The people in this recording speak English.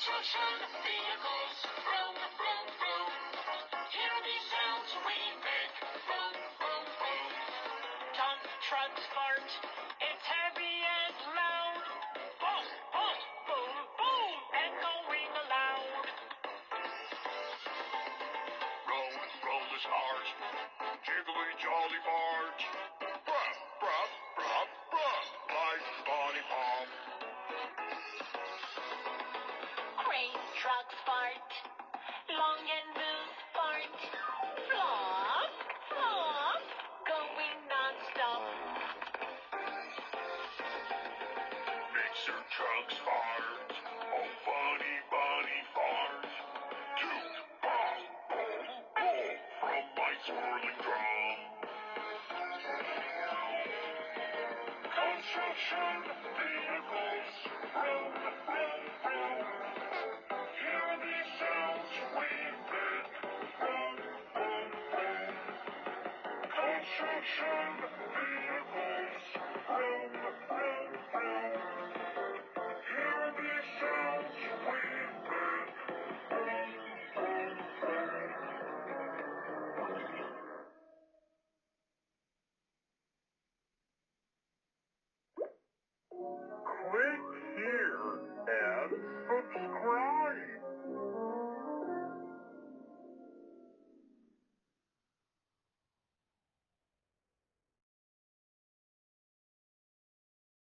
Construction vehicles, vroom, vroom, vroom. Hear these sounds we make, boom, boom, boom. Dump trucks fart, it's heavy and loud. Boom, boom, boom, boom, echoing aloud. Roll is hard, jiggly jolly barge. Bruh, bruh, bruh, bruh, like body pop. Crane trucks fart, long and loose fart. Flop, flop, going non-stop. Mixer trucks fart, oh funny bunny fart. Toot, pop, boom, boom, from my swirling drum. Construction vehicles, vroom, vroom, vroom. Hear these sounds we make, boom, boom, boom. Construction vehicles, vroom, vroom, vroom. Hear these sounds we make, boom, boom, boom. Click here and